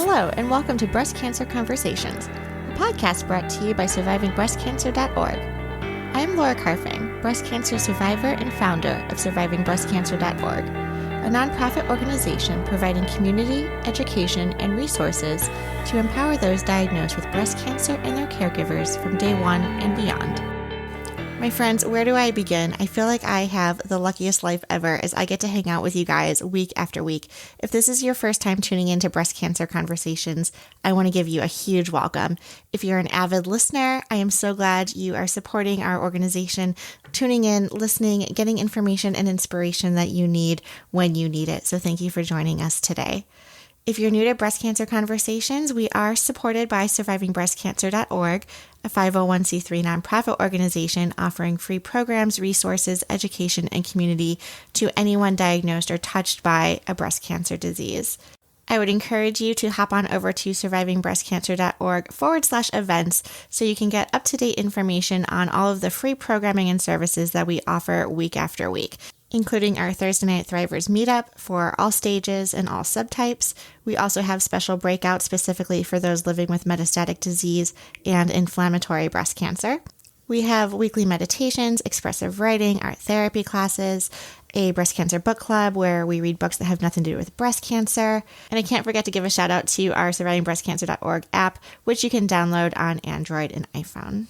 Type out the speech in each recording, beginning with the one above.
Hello, and welcome to Breast Cancer Conversations, a podcast brought to you by survivingbreastcancer.org. I'm Laura Carfing, breast cancer survivor and founder of survivingbreastcancer.org, a nonprofit organization providing community, education, and resources to empower those diagnosed with breast cancer and their caregivers from day one and beyond. My friends, where do I begin? I feel like I have the luckiest life ever as I get to hang out with you guys week after week. If this is your first time tuning into Breast Cancer Conversations, I want to give you a huge welcome. If you're an avid listener, I am so glad you are supporting our organization, tuning in, listening, getting information and inspiration that you need when you need it. So thank you for joining us today. If you're new to Breast Cancer Conversations, we are supported by survivingbreastcancer.org, a 501c3 nonprofit organization offering free programs, resources, education, and community to anyone diagnosed or touched by a breast cancer disease. I would encourage you to hop on over to survivingbreastcancer.org/events so you can get up-to-date information on all of the free programming and services that we offer week after week, including our Thursday Night Thrivers meetup for all stages and all subtypes. We also have special breakouts specifically for those living with metastatic disease and inflammatory breast cancer. We have weekly meditations, expressive writing, art therapy classes, a breast cancer book club where we read books that have nothing to do with breast cancer. And I can't forget to give a shout out to our survivingbreastcancer.org app, which you can download on Android and iPhone.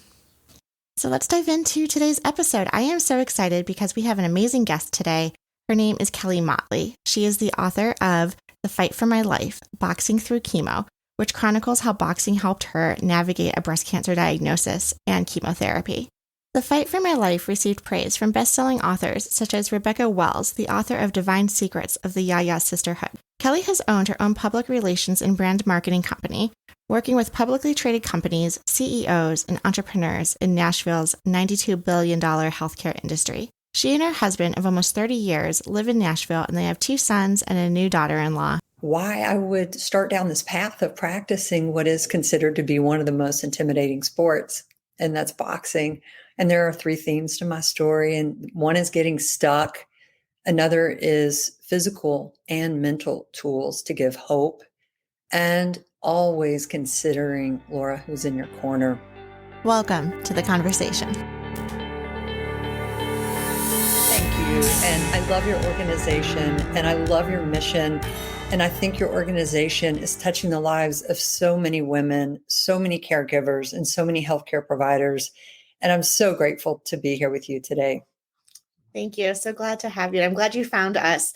So let's dive into today's episode. I am so excited because we have an amazing guest today. Her name is Kelly Motley. She is the author of The Fight for My Life, Boxing Through Chemo, which chronicles how boxing helped her navigate a breast cancer diagnosis and chemotherapy. The Fight for My Life received praise from best-selling authors such as Rebecca Wells, the author of Divine Secrets of the Yaya Sisterhood. Kelly has owned her own public relations and brand marketing company, working with publicly traded companies, CEOs, and entrepreneurs in Nashville's $92 billion healthcare industry. She and her husband of almost 30 years live in Nashville, and they have 2 sons and a new daughter-in-law. Why I would start down this path of practicing what is considered to be one of the most intimidating sports, and that's boxing. And there are 3 themes to my story, and one is getting stuck. Another is physical and mental tools to give hope, and always considering Laura who's in your corner. Welcome to the conversation. Thank you. And I love your organization and I love your mission. And I think your organization is touching the lives of so many women, so many caregivers, and so many healthcare providers. And I'm so grateful to be here with you today. Thank you. So glad to have you. I'm glad you found us.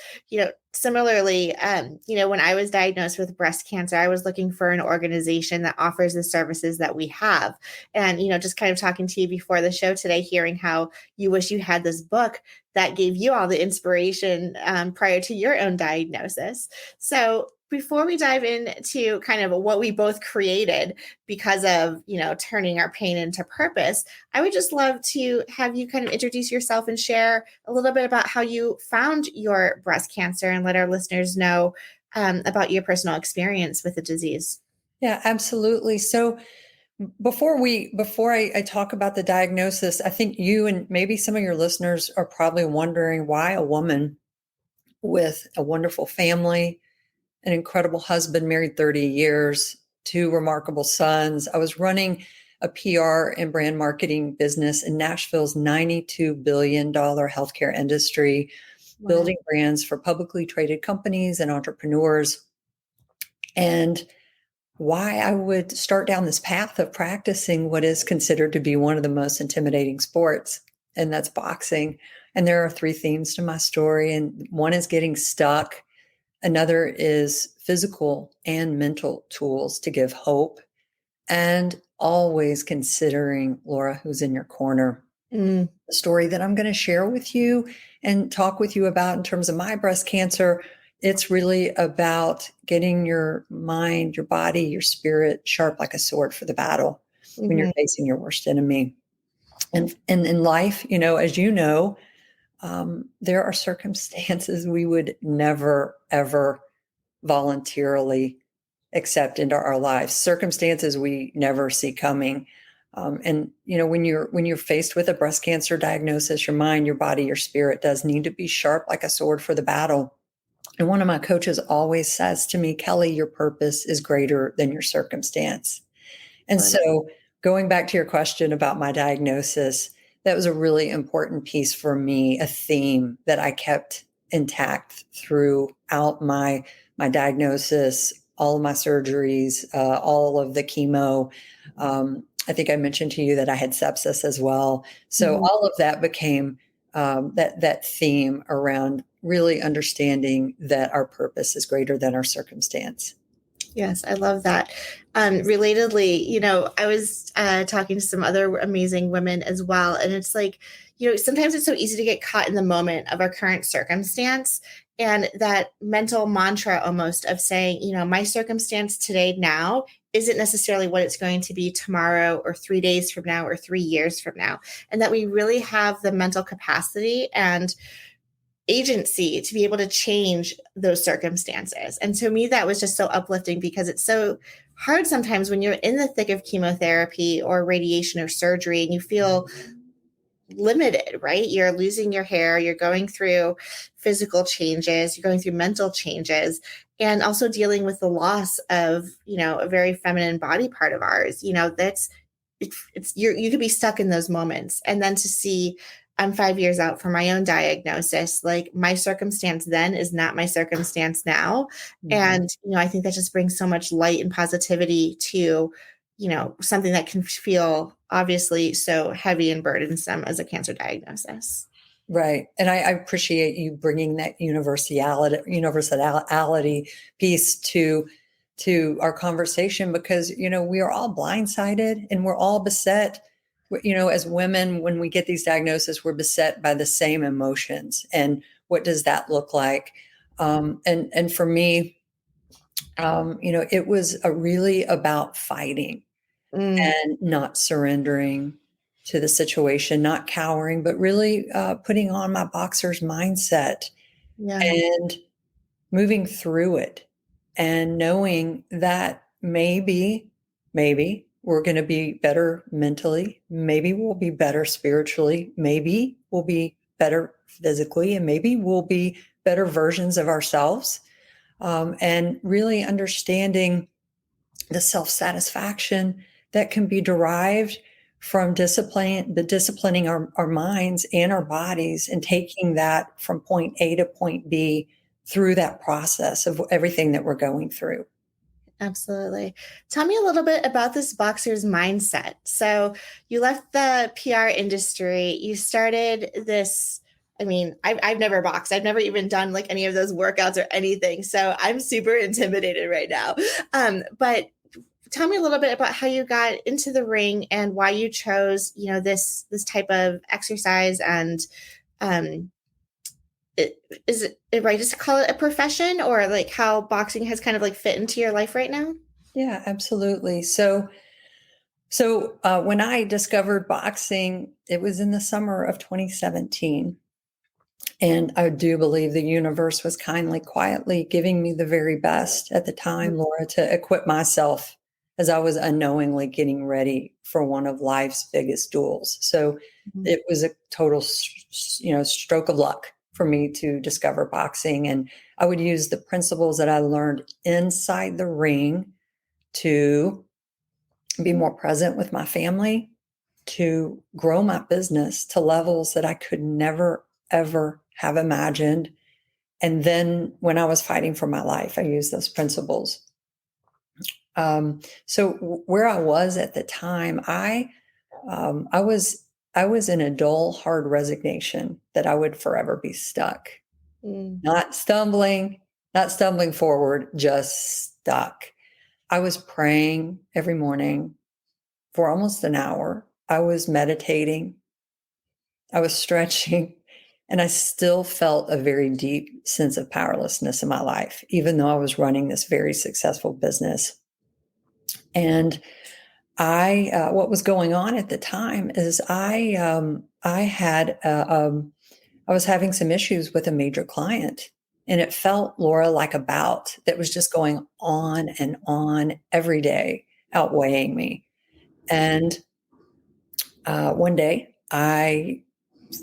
Similarly, when I was diagnosed with breast cancer, I was looking for an organization that offers the services that we have. And, just kind of talking to you before the show today, hearing how you wish you had this book that gave you all the inspiration prior to your own diagnosis. So before we dive into kind of what we both created because of, turning our pain into purpose, I would just love to have you kind of introduce yourself and share a little bit about how you found your breast cancer and let our listeners know about your personal experience with the disease. Yeah, absolutely. So before I talk about the diagnosis, I think you and maybe some of your listeners are probably wondering why a woman with a wonderful family, an incredible husband, married 30 years, 2 remarkable sons. I was running a PR and brand marketing business in Nashville's $92 billion healthcare industry, wow, building brands for publicly traded companies and entrepreneurs. And why I would start down this path of practicing what is considered to be one of the most intimidating sports, and that's boxing. And there are 3 themes to my story, and one is getting stuck. Another is physical and mental tools to give hope, and always considering Laura who's in your corner. The story that I'm going to share with you and talk with you about in terms of my breast cancer, it's really about getting your mind, your body, your spirit sharp like a sword for the battle when you're facing your worst enemy. And in life, as you know, there are circumstances we would never, ever voluntarily accept into our lives, circumstances we never see coming. And when you're faced with a breast cancer diagnosis, your mind, your body, your spirit does need to be sharp like a sword for the battle. And one of my coaches always says to me, Kelly, your purpose is greater than your circumstance. And Love it. so, going back to your question about my diagnosis, that was a really important piece for me, a theme that I kept intact throughout my diagnosis, all of my surgeries, all of the chemo. I think I mentioned to you that I had sepsis as well. So Mhm. all of that became that theme around really understanding that our purpose is greater than our circumstance. Yes, I love that. Relatedly, I was talking to some other amazing women as well. And it's like, sometimes it's so easy to get caught in the moment of our current circumstance and that mental mantra almost of saying, my circumstance today now isn't necessarily what it's going to be tomorrow or 3 days from now or 3 years from now. And that we really have the mental capacity and agency to be able to change those circumstances. And to me, that was just so uplifting because it's so hard sometimes when you're in the thick of chemotherapy or radiation or surgery and you feel limited, right? You're losing your hair, you're going through physical changes, you're going through mental changes, and also dealing with the loss of, a very feminine body part of ours. That's you could be stuck in those moments. And then to see I'm 5 years out from my own diagnosis, like my circumstance then is not my circumstance now. Mhm. And, I think that just brings so much light and positivity to, something that can feel obviously so heavy and burdensome as a cancer diagnosis. Right. And I appreciate you bringing that universality piece to our conversation because, we are all blindsided and we're all beset, as women, when we get these diagnoses, we're beset by the same emotions. And what does that look like? And for me, it was really about fighting Mm, and not surrendering to the situation, not cowering, but really putting on my boxer's mindset yeah. and moving through it and knowing that maybe we're going to be better mentally. Maybe we'll be better spiritually. Maybe we'll be better physically, and maybe we'll be better versions of ourselves. And really understanding the self-satisfaction that can be derived from disciplining our minds and our bodies and taking that from point A to point B through that process of everything that we're going through. Absolutely. Tell me a little bit about this boxer's mindset. So, you left the PR industry, you started this. I mean, I've never boxed. I've never even done like any of those workouts or anything. So, I'm super intimidated right now. But tell me a little bit about how you got into the ring and why you chose, this type of exercise and um, is it right just to call it a profession or like how boxing has kind of like fit into your life right now? Yeah, absolutely. So when I discovered boxing, it was in the summer of 2017. And I do believe the universe was kindly, quietly giving me the very best at the time, Laura, to equip myself as I was unknowingly getting ready for one of life's biggest duels. So Mhm. it was a total, stroke of luck for me to discover boxing. And I would use the principles that I learned inside the ring to be more present with my family, to grow my business to levels that I could never, ever have imagined. And then when I was fighting for my life, I used those principles. Where I was at the time, I was in a dull, hard resignation that I would forever be stuck, Mm, not stumbling, not stumbling forward, just stuck. I was praying every morning for almost an hour. I was meditating. I was stretching. And I still felt a very deep sense of powerlessness in my life, even though I was running this very successful business. And what was going on at the time is I was having some issues with a major client, and it felt, Laura, like a bout that was just going on every day, outweighing me. And one day, I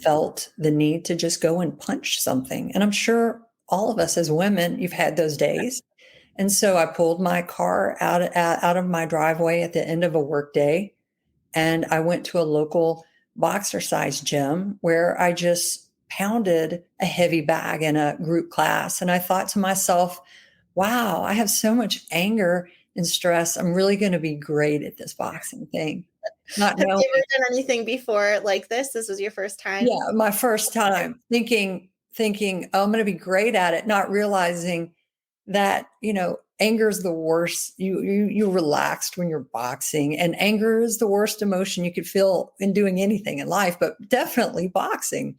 felt the need to just go and punch something, and I'm sure all of us as women, you've had those days. And so I pulled my car out of my driveway at the end of a workday, and I went to a local boxer-size gym where I just pounded a heavy bag in a group class. And I thought to myself, wow, I have so much anger and stress. I'm really going to be great at this boxing thing. Not Have knowing, you ever done anything before like this? This was your first time? yeah, my first time thinking, oh, I'm going to be great at it, not realizing that, anger is the worst. You relaxed when you're boxing, and anger is the worst emotion you could feel in doing anything in life, but definitely boxing.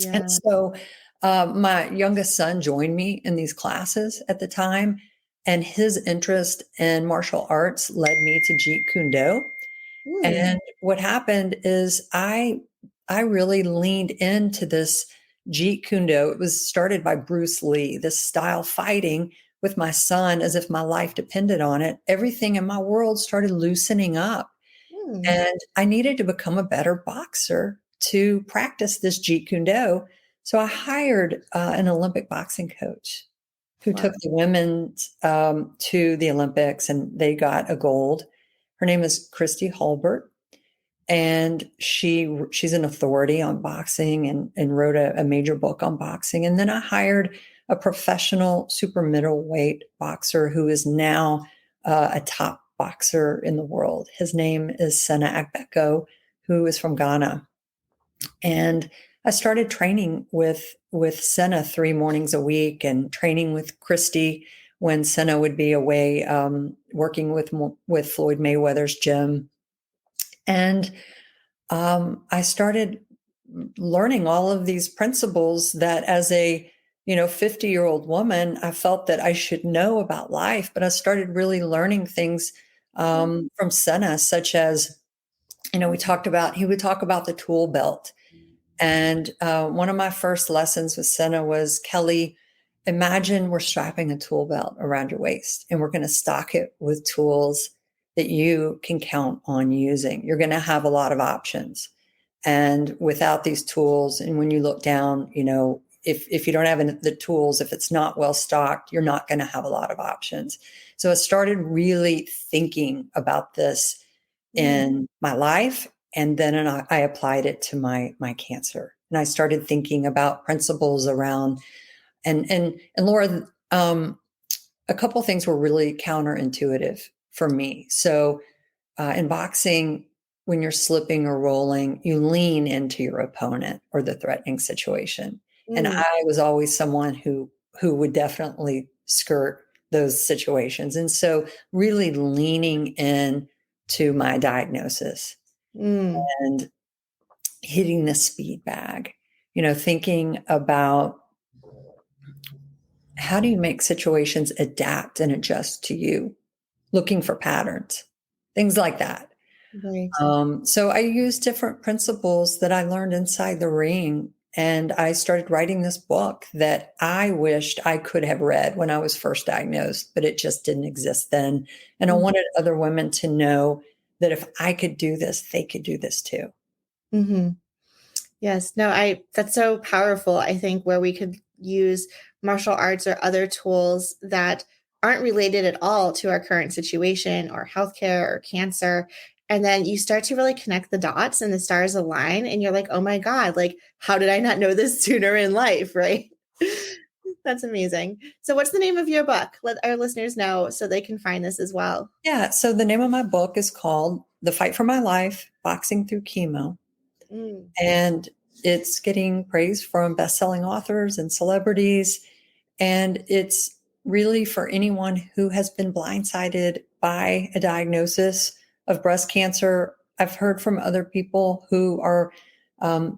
And Yeah. so my youngest son joined me in these classes at the time, and his interest in martial arts led me to Jeet Kune Do. Hmm. And what happened is I really leaned into this Jeet Kune Do. It was started by Bruce Lee, this style fighting with my son as if my life depended on it. Everything in my world started loosening up. Hmm. And I needed to become a better boxer to practice this Jeet Kune Do. So I hired an Olympic boxing coach who Wow. took the women to the Olympics, and they got a gold. Her name is Christy Hulbert, and she's an authority on boxing, and wrote a major book on boxing. And then I hired a professional super middleweight boxer who is now a top boxer in the world. His name is Sena Agbeko, who is from Ghana. And I started training with Senna 3 mornings a week, and training with Christy when Senna would be away, working with Floyd Mayweather's gym. And I started learning all of these principles that, as a 50-year-old woman, I felt that I should know about life. But I started really learning things from Senna, such as, he would talk about the tool belt. And one of my first lessons with Senna was, Kelly, imagine we're strapping a tool belt around your waist, and we're going to stock it with tools that you can count on using. You're going to have a lot of options. And without these tools, and when you look down, if you don't have the tools, if it's not well stocked, you're not going to have a lot of options. So I started really thinking about this Mm. in my life, and then I applied it to my cancer. And I started thinking about principles around, and Laura, a couple things were really counterintuitive for me. So in boxing, when you're slipping or rolling, you lean into your opponent or the threatening situation. And Mm. I was always someone who would definitely skirt those situations. And so really leaning in to my diagnosis Mm. and hitting the speed bag, thinking about, how do you make situations adapt and adjust to you, looking for patterns, things like that. Right. So I used different principles that I learned inside the ring. And I started writing this book that I wished I could have read when I was first diagnosed, but it just didn't exist then. And I wanted other women to know that if I could do this, they could do this too. Mm-hmm. Yes, no, that's so powerful. I think where we could use martial arts or other tools that aren't related at all to our current situation or healthcare or cancer. And then you start to really connect the dots and the stars align, and you're like, oh my God, like, how did I not know this sooner in life? Right. That's amazing. So, what's the name of your book? Let our listeners know so they can find this as well. Yeah. So the name of my book is called The Fight for My Life, Boxing Through Chemo. Mm. And it's getting praise from best-selling authors and celebrities. And it's really for anyone who has been blindsided by a diagnosis of breast cancer. I've heard from other people who are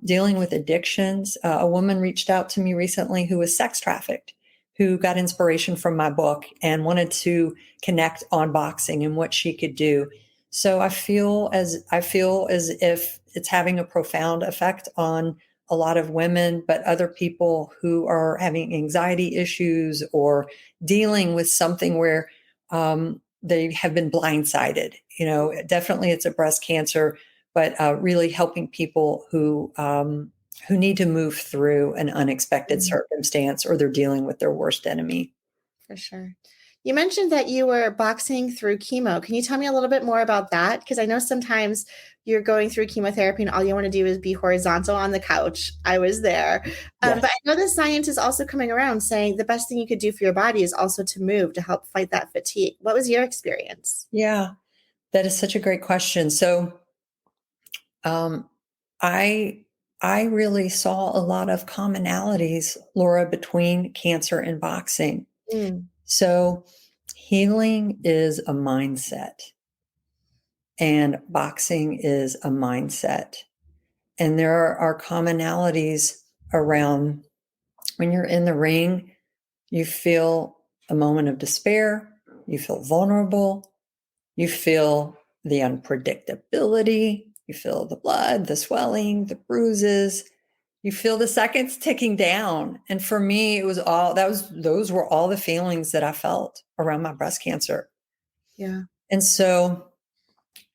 dealing with addictions. A woman reached out to me recently who was sex trafficked, who got inspiration from my book and wanted to connect on boxing and what she could do. So I feel as if it's having a profound effect on a lot of women, but other people who are having anxiety issues or dealing with something where they have been blindsided. Definitely it's a breast cancer, but really helping people who who need to move through an unexpected Mm, circumstance, or they're dealing with their worst enemy. for sure. You mentioned that you were boxing through chemo. Can you tell me a little bit more about that? Because I know sometimes you're going through chemotherapy and all you want to do is be horizontal on the couch. I was there. But Yes. I know the science is also coming around saying the best thing you could do for your body is also to move to help fight that fatigue. What was your experience? Yeah, that is such a great question. So, um, I I really saw a lot of commonalities, Laura, between cancer and boxing. Mm, So, healing is a mindset, and boxing is a mindset. And there are commonalities around when you're in the ring, you feel a moment of despair, you feel vulnerable, you feel the unpredictability, you feel the blood, the swelling, the bruises, you feel the seconds ticking down. And for me, it was all those were all the feelings that I felt around my breast cancer. yeah. And so,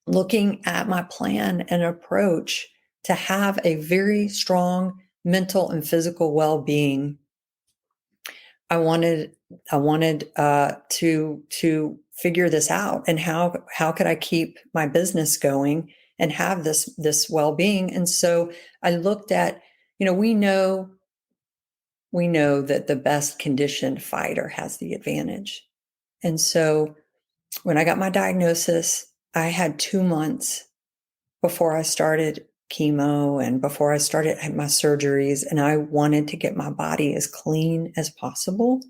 looking at my plan and approach to have a very strong mental and physical well-being, I wanted to figure this out, and how could I keep my business going and have this well-being. And so I looked at, we know that the best conditioned fighter has the advantage. And so when I got my diagnosis, I had 2 months before I started chemo and before I started my surgeries, and I wanted to get my body as clean as possible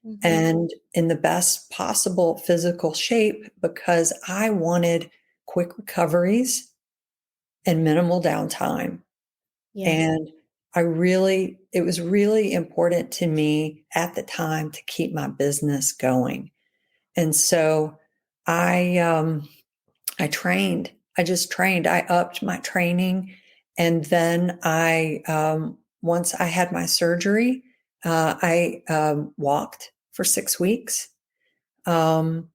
Hmm. and in the best possible physical shape, because I wanted quick recoveries and minimal downtime. Yes. And it was really important to me at the time to keep my business going. And so I trained. I just trained. I upped my training. And then once I had my surgery, I walked for 6 weeks. Um,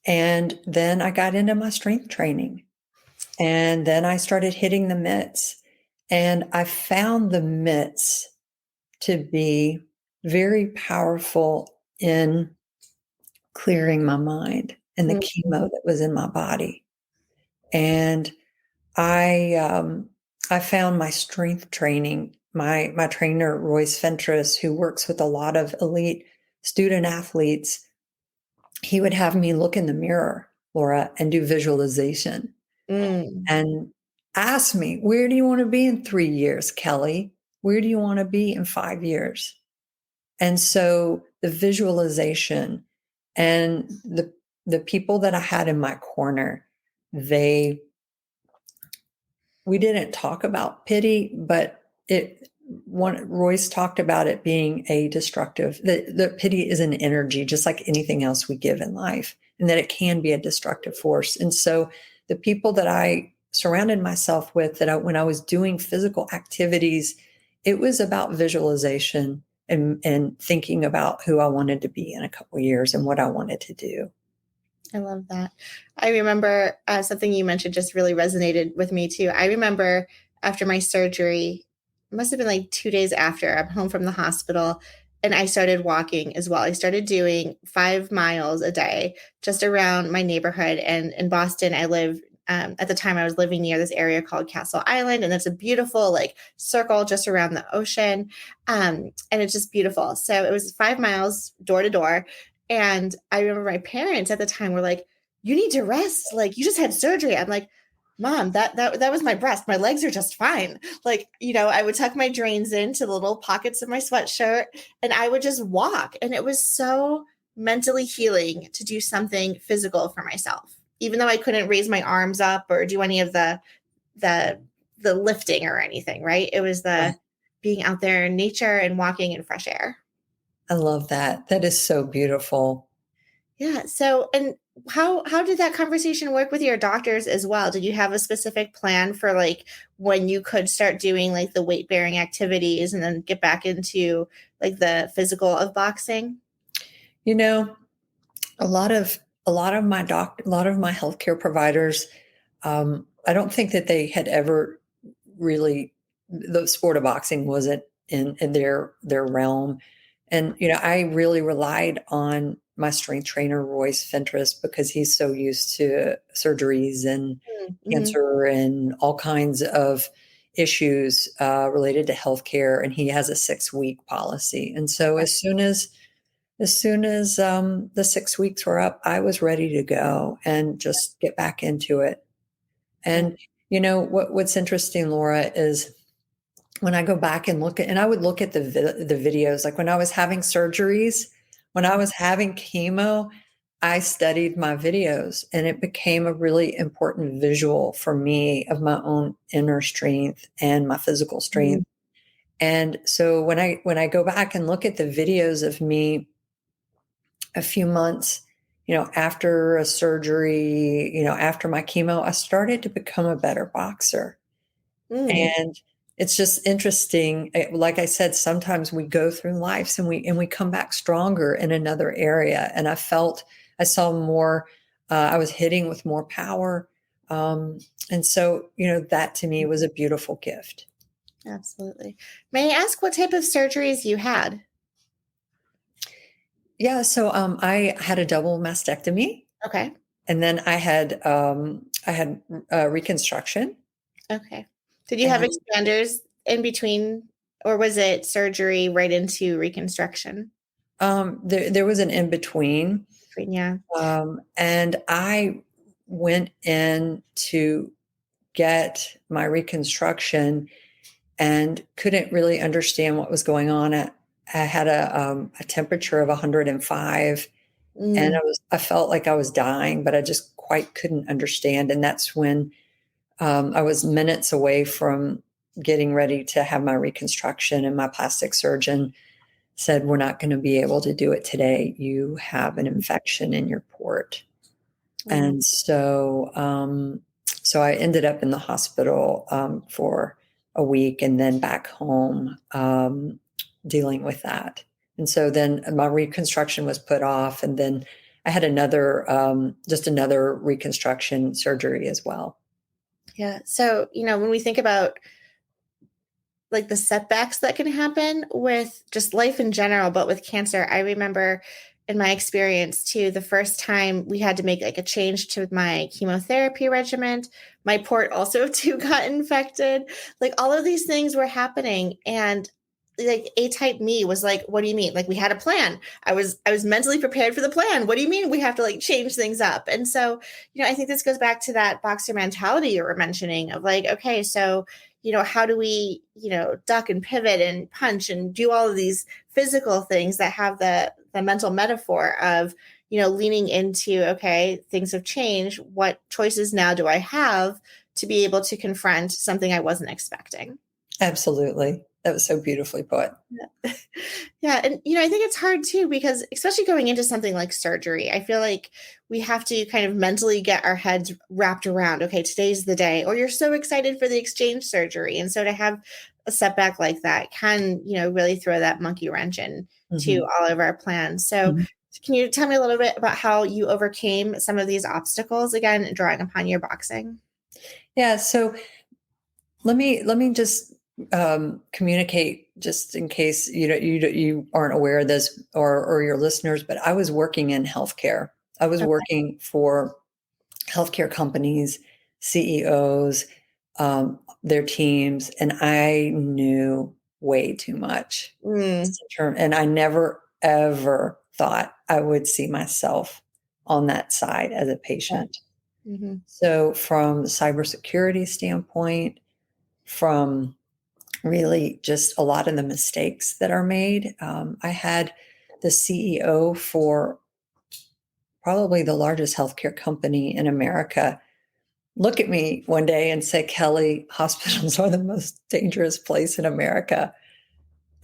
and then I got into my strength training. And then I started hitting the mitts. And I found the mitts to be very powerful in clearing my mind and the chemo that was in my body. And I I found my strength training. My trainer Royce Fentress, who works with a lot of elite student athletes, he would have me look in the mirror, Laura, and do visualization Mm, and ask me, "Where do you want to be in 3 years, Kelly? Where do you want to be in 5 years?" And so the visualization and the people that I had in my corner, they we didn't talk about pity, but it one Royce talked about it being a destructive, the pity is an energy, just like anything else we give in life, and that it can be a destructive force. And so the people that I surrounded myself with, when I was doing physical activities, it was about visualization and thinking about who I wanted to be in a couple of years and what I wanted to do. I love that. I remember something you mentioned just really resonated with me too. I remember after my surgery, it must have been like 2 days after I'm home from the hospital, and I started walking as well. I started doing 5 miles a day just around my neighborhood. And in Boston, I live. At the time, I was living near this area called Castle Island, and it's a beautiful like circle just around the ocean, and it's just beautiful. So it was 5 miles door to door, and I remember my parents at the time were like, "You need to rest. Like you just had surgery." I'm like, "Mom, that was my breast. My legs are just fine." Like, I would tuck my drains into the little pockets of my sweatshirt and I would just walk. And it was so mentally healing to do something physical for myself. Even though I couldn't raise my arms up or do any of the the lifting or anything, right? It was the being out there in nature and walking in fresh air. I love that. That is so beautiful. Yeah. So, and how did that conversation work with your doctors as well? Did you have a specific plan for like when you could start doing like the weight bearing activities and then get back into like the physical of boxing? You know, a lot of my healthcare providers, I don't think that they had ever really the sport of boxing wasn't in their realm. And, I really relied on my strength trainer, Royce Fentress, because he's so used to surgeries and Mm-hmm. cancer and all kinds of issues related to healthcare. And he has a 6-week policy. And so as soon as the 6 weeks were up, I was ready to go and just get back into it. Yeah. And what's interesting, Laura, is when I go back and I would look at the videos, like when I was having surgeries, when I was having chemo, I studied my videos, and it became a really important visual for me of my own inner strength and my physical Mhm. strength. And so when I go back and look at the videos of me a few months, after a surgery, after my chemo, I started to become a better boxer. Mm. And it's just interesting. Like I said, sometimes we go through lives and we come back stronger in another area. And I saw more, I was hitting with more power. And so, that to me was a beautiful gift. Absolutely. May I ask what type of surgeries you had? Yeah. So, I had a double mastectomy, Okay. and then I had reconstruction. Okay. Did you have And expanders in between, or was it surgery right into reconstruction? there was an in between. Between, yeah. And I went in to get my reconstruction and couldn't really understand what was going on. I had a temperature of 105, and Mm. I felt like I was dying, but I just quite couldn't understand. And that's when I was minutes away from getting ready to have my reconstruction, and my plastic surgeon said, "We're not going to be able to do it today. You have an infection in your port." Oh, And so I ended up in the hospital for a week, and then back home dealing with that. And so then my reconstruction was put off, and then I had just another reconstruction surgery as well. yeah. So, when we think about like the setbacks that can happen with just life in general, but with cancer, I remember in my experience too, the first time we had to make like a change to my chemotherapy regimen, my port also too got infected. Like all of these things were happening, and like A-type me was like, what do you mean? Like we had a plan. I was mentally prepared for the plan. What do you mean we have to like change things up? And so, I think this goes back to that boxer mentality you were mentioning of like, okay, so how do we, duck and pivot and punch and do all of these physical things that have the mental metaphor of, leaning into, okay, things have changed. What choices now do I have to be able to confront something I wasn't expecting? Absolutely. That was so beautifully put. Yeah. Yeah. And, I think it's hard too, because especially going into something like surgery, I feel like we have to kind of mentally get our heads wrapped around, okay, today's the day, or you're so excited for the exchange surgery. And so to have a setback like that can, really throw that monkey wrench in to Mhm. all of our plans. So Mhm. can you tell me a little bit about how you overcame some of these obstacles, again, drawing upon your boxing? Yeah. So let me just communicate, just in case you aren't aware of this, or your listeners. But I was working in healthcare. I was Okay. working for healthcare companies, CEOs, their teams, and I knew way too much. Mm, And I never ever thought I would see myself on that side as a yeah. patient. Hmm. So, from the cybersecurity standpoint, from really just a lot of the mistakes that are made. I had the CEO for probably the largest healthcare company in America look at me one day and say, "Kelly, hospitals are the most dangerous place in America."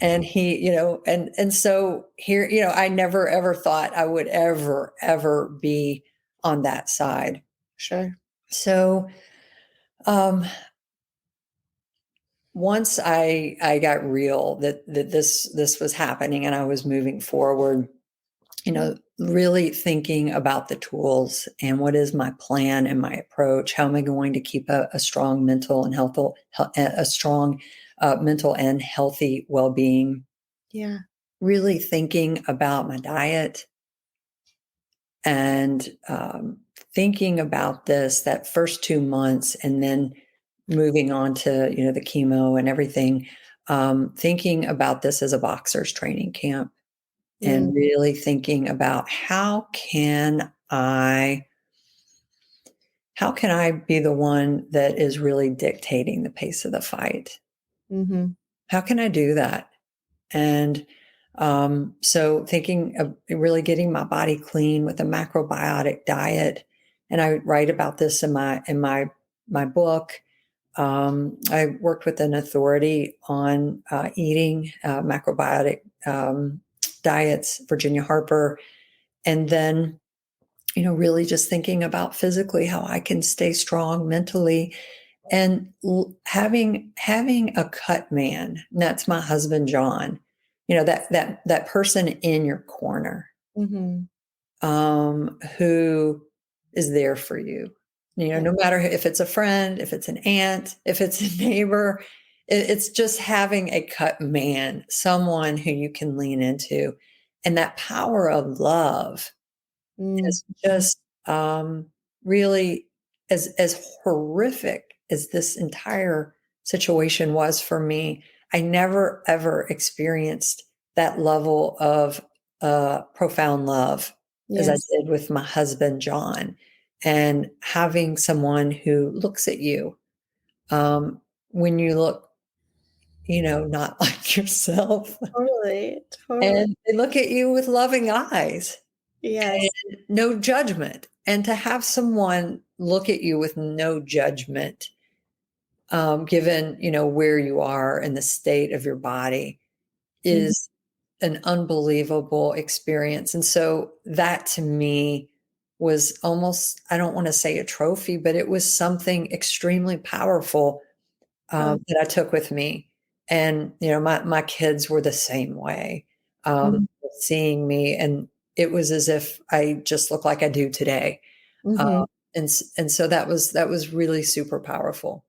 And he, and so here, I never ever thought I would ever be on that side. Sure. So, um, once I got real that this was happening and I was moving forward, really thinking about the tools and what is my plan and my approach. How am I going to keep a strong mental and a strong mental and healthy well-being, Yeah. really thinking about my diet and thinking about this that first 2 months, and then moving on to the chemo and everything, thinking about this as a boxer's training camp, Mm-hmm. and really thinking about how can I be the one that is really dictating the pace of the fight? Mm-hmm. How can I do that? And so thinking of really getting my body clean with a macrobiotic diet, and I write about this in my book. I worked with an authority on eating macrobiotic diets, Virginia Harper, and then really just thinking about physically how I can stay strong mentally, and having a cut man. And that's my husband John. That person in your corner, Mm-hmm. who is there for you. Yeah. No matter if it's a friend, if it's an aunt, if it's a neighbor, it's just having a cut man, someone who you can lean into, and that power of love is Mm-hmm. just really, as horrific as this entire situation was for me. I never ever experienced that level of profound love as I Yes. did with my husband John, and having someone who looks at you um, when you look, not like yourself, Totally. Totally. and they look at you with loving eyes. Yes. No judgment. And to have someone look at you with no judgment, given, where you are and the state of your body, Mhm. is an unbelievable experience. And so that to me was almost, I don't want to say a trophy, but it was something extremely powerful Oh. that I took with me. And, my kids were the same way, Mhm. seeing me. And it was as if I just look like I do today. Uh, Mhm. and so that was really super powerful.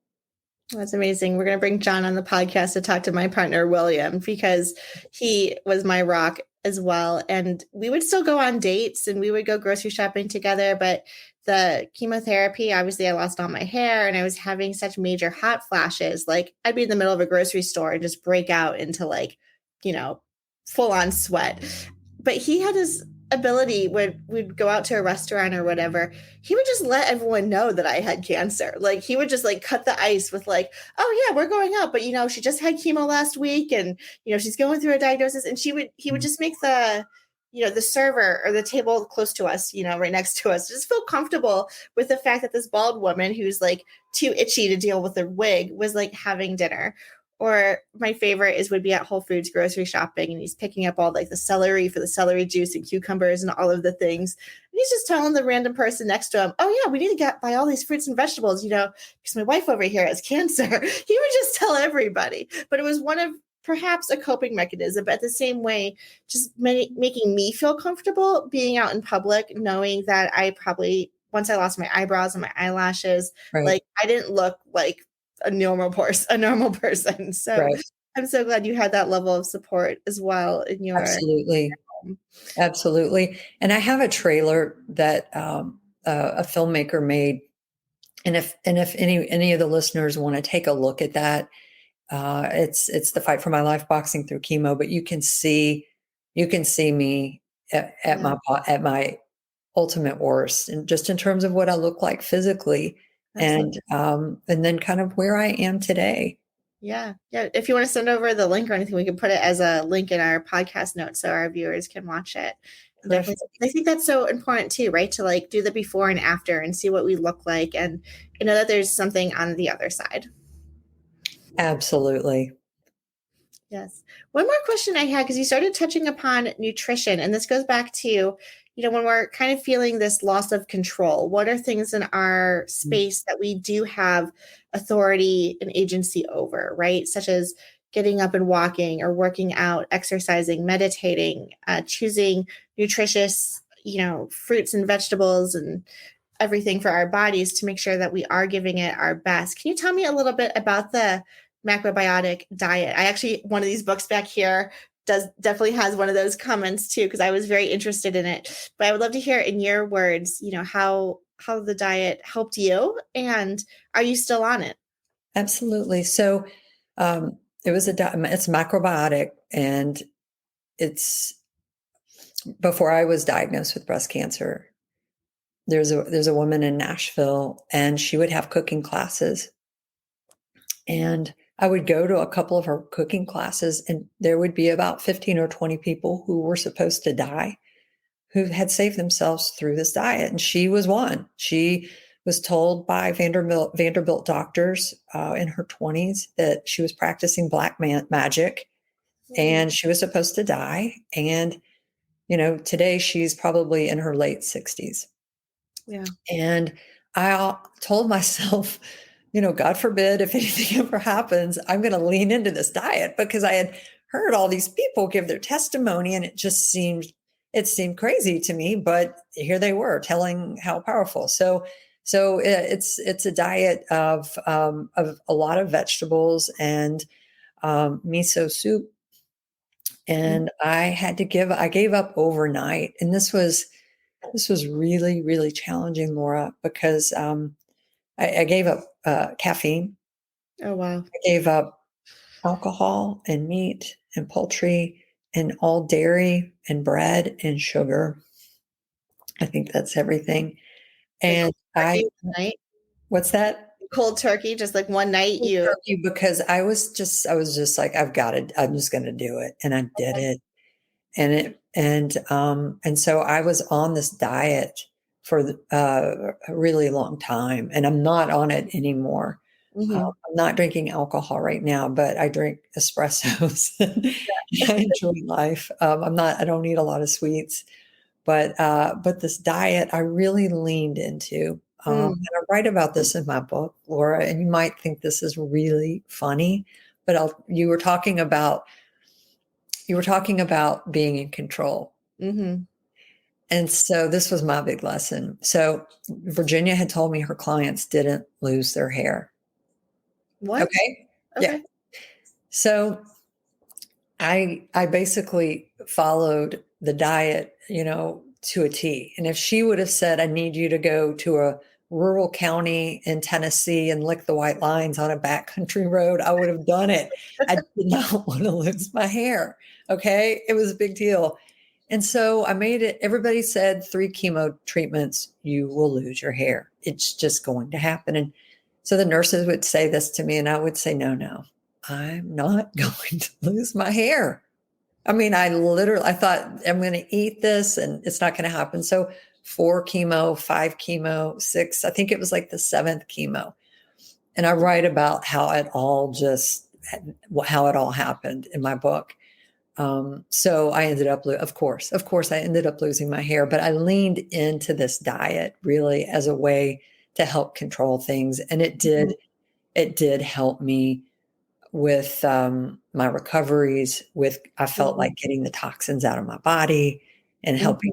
That's amazing. We're going to bring John on the podcast to talk to my partner, William, because he was my rock as well. And we would still go on dates and we would go grocery shopping together. But the chemotherapy, obviously, I lost all my hair and I was having such major hot flashes. Like, I'd be in the middle of a grocery store and just break out into, like, you know, full on sweat. But he had his ability when we'd go out to a restaurant or whatever, he would just let everyone know that I had cancer. Like, he would just like cut the ice with like, oh yeah, we're going out, but she just had chemo last week and she's going through a diagnosis. And he would just make the server or the table close to us, right next to us, just feel comfortable with the fact that this bald woman who's like too itchy to deal with a wig was like having dinner. Or my favorite would be at Whole Foods grocery shopping and he's picking up all like the celery for the celery juice and cucumbers and all of the things. And he's just telling the random person next to him, oh yeah, we need to buy all these fruits and vegetables, because my wife over here has cancer. He would just tell everybody. But it was one of perhaps a coping mechanism, but at the same way, just making me feel comfortable being out in public, knowing that I probably, once I lost my eyebrows and my eyelashes, Right. like I didn't look like a normal person. So Right. I'm so glad you had that level of support as well in your Absolutely. home. Absolutely. And I have a trailer that a filmmaker made. And if any of the listeners want to take a look at that, it's the Fight for My Life Boxing Through Chemo. But you can see me at Yeah, my ultimate worst, and just in terms of what I look like physically, absolutely. and then kind of where I am today. Yeah. Yeah. If you want to send over the link or anything, we can put it as a link in our podcast notes so our viewers can watch it. And definitely, Perfect. I think that's so important too, right? To like do the before and after and see what we look like and know that there's something on the other side. Absolutely. Yes. One more question I had, because you started touching upon nutrition, and this goes back to, when we're kind of feeling this loss of control, what are things in our space that we do have authority and agency over, right? Such as getting up and walking or working out, exercising, meditating, choosing nutritious, fruits and vegetables and everything for our bodies to make sure that we are giving it our best. Can you tell me a little bit about the macrobiotic diet. I actually, one of these books back here definitely has one of those comments too, because I was very interested in it. But I would love to hear in your words, how the diet helped you, and are you still on it? Absolutely. So it's macrobiotic, and it's before I was diagnosed with breast cancer. There's a woman in Nashville, and she would have cooking classes, and I would go to a couple of her cooking classes, and there would be about 15 or 20 people who were supposed to die who had saved themselves through this diet. And she was one. She was told by Vanderbilt doctors in her 20s that she was practicing black magic, and she was supposed to die. And, today she's probably in her late 60s. Yeah. And I told myself, God forbid if anything ever happens, I'm going to lean into this diet, because I had heard all these people give their testimony, and it seemed crazy to me, but here they were telling how powerful. So it's a diet of a lot of vegetables and miso soup. And I gave up overnight, and this was really, really challenging, Laura, because I gave up caffeine. Oh, wow. I gave up alcohol and meat and poultry and all dairy and bread and sugar. I think that's everything. Like And turkey one night? what's that? Cold turkey, just like one night Turkey, because I was just like, I'm just going to do it. And I did it. And so I was on this diet for a really long time, and I'm not on it anymore. Mm-hmm. I'm not drinking alcohol right now, but I drink espressos. I enjoy life. I don't eat a lot of sweets, but this diet I really leaned into. And I write about this in my book, Laura, and you might think this is really funny, but you were talking about being in control. Mm-hmm. And so this was my big lesson. So Virginia had told me her clients didn't lose their hair. What? Okay. Yeah. Okay. So I basically followed the diet, to a T. And if she would have said, I need you to go to a rural county in Tennessee and lick the white lines on a backcountry road, I would have done it. I did not want to lose my hair. Okay. It was a big deal. And so I made it. Everybody said 3 chemo treatments, you will lose your hair. It's just going to happen. And so the nurses would say this to me, and I would say, no, I'm not going to lose my hair. I mean, I thought I'm going to eat this and it's not going to happen. So 4 chemo, 5 chemo, 6, I think it was like the 7th chemo. And I write about how it all happened in my book. So I ended up, of course, I ended up losing my hair, but I leaned into this diet really as a way to help control things. And it did help me with my recoveries. I felt like getting the toxins out of my body and helping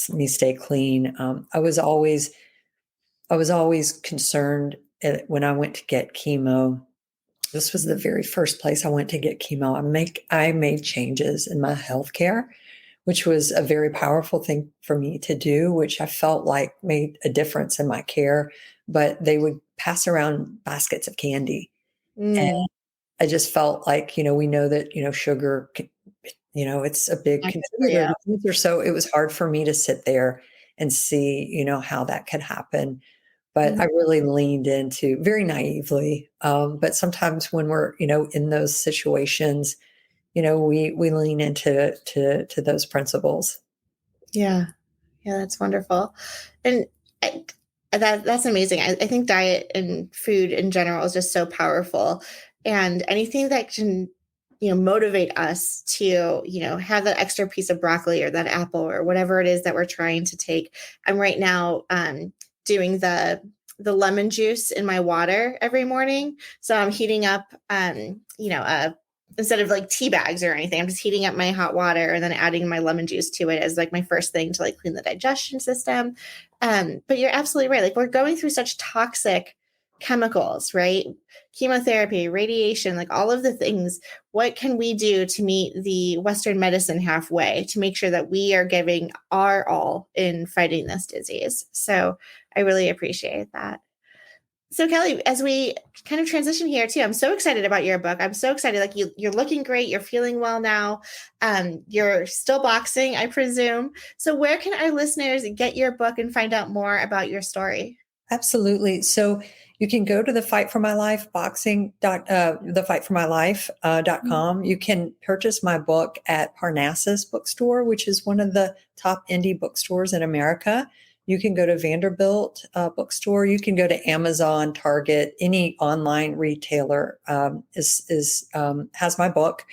me stay clean. I was always concerned when I went to get chemo. This was the very first place I went to get chemo. I made changes in my healthcare, which was a very powerful thing for me to do, which I felt like made a difference in my care. But they would pass around baskets of candy. And I just felt like, we know that, sugar, it's a big contributor to cancer. So it was hard for me to sit there and see, how that could happen. But I really leaned into, very naively. But sometimes when we're, in those situations, we lean into those principles. Yeah. Yeah, that's wonderful. And I, that's amazing. I think diet and food in general is just so powerful. And anything that can, motivate us to, have that extra piece of broccoli or that apple or whatever it is that we're trying to take. I'm right now doing the lemon juice in my water every morning. So I'm heating up, instead of like tea bags or anything, I'm just heating up my hot water and then adding my lemon juice to it as like my first thing to like clean the digestion system. But you're absolutely right. Like we're going through such toxic chemicals, right? Chemotherapy, radiation, like all of the things. What can we do to meet the Western medicine halfway to make sure that we are giving our all in fighting this disease? So I really appreciate that. So Kelly, as we kind of transition here too, I'm so excited about your book. I'm so excited. Like you're looking great. You're feeling well now. You're still boxing, I presume. So where can our listeners get your book and find out more about your story? Absolutely. So you can go to the Fight for My Life boxing thefightformylife.com. You can purchase my book at Parnassus Bookstore, which is one of the top indie bookstores in America. You can go to Vanderbilt Bookstore. You can go to Amazon, Target, any online retailer has my book.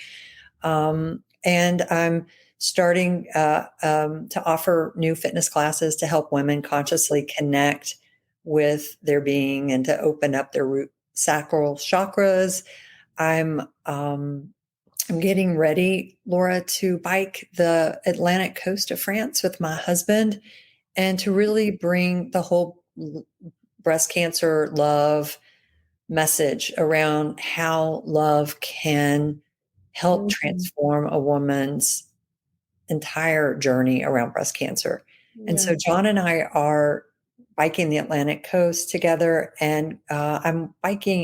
And I'm starting to offer new fitness classes to help women consciously connect with their being and to open up their root sacral chakras. I'm getting ready, Laura, to bike the Atlantic coast of France with my husband and to really bring the whole breast cancer love message around how love can help transform a woman's entire journey around breast cancer. And so John and I are biking the Atlantic coast together, and I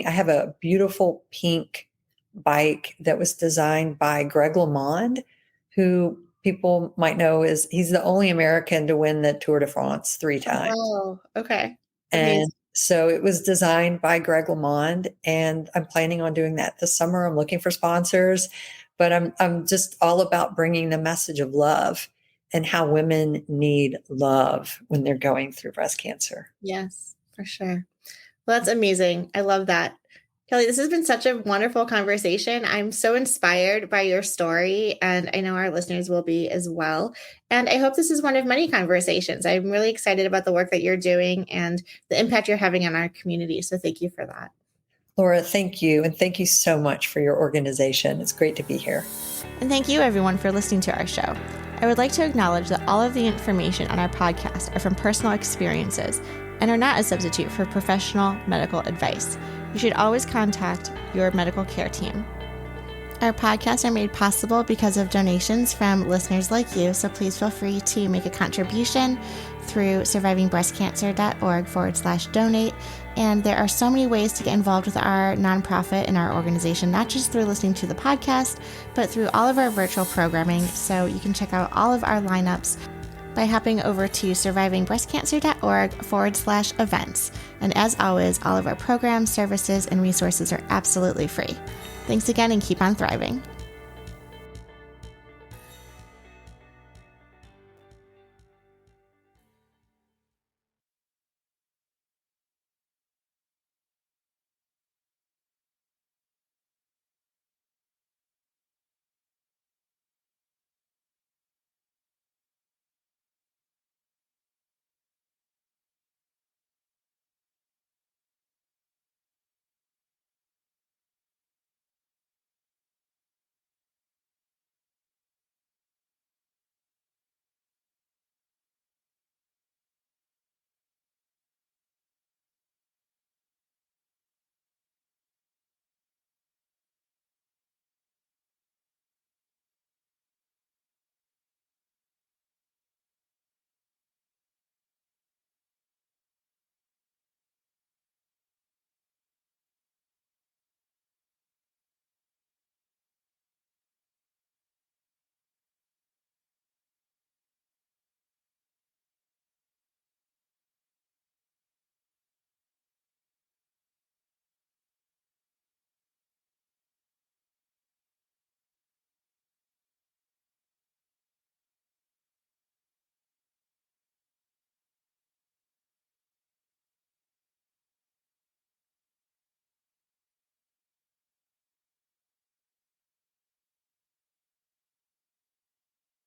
have a beautiful pink bike that was designed by Greg LeMond, who people might know he's the only American to win the Tour de France 3 times. Oh, okay. And Amazing. so it was designed by Greg LeMond, and I'm planning on doing that this summer. I'm looking for sponsors, but I'm just all about bringing the message of love and how women need love when they're going through breast cancer. Yes, for sure. Well, that's amazing. I love that. Kelly, this has been such a wonderful conversation. I'm so inspired by your story, and I know our listeners will be as well. And I hope this is one of many conversations. I'm really excited about the work that you're doing and the impact you're having on our community. So thank you for that. Laura, thank you. And thank you so much for your organization. It's great to be here. And thank you, everyone, for listening to our show. I would like to acknowledge that all of the information on our podcast are from personal experiences and are not a substitute for professional medical advice. You should always contact your medical care team. Our podcasts are made possible because of donations from listeners like you, so please feel free to make a contribution through survivingbreastcancer.org/donate. And there are so many ways to get involved with our nonprofit and our organization, not just through listening to the podcast, but through all of our virtual programming. So you can check out all of our lineups by hopping over to survivingbreastcancer.org/events. And as always, all of our programs, services, and resources are absolutely free. Thanks again and keep on thriving.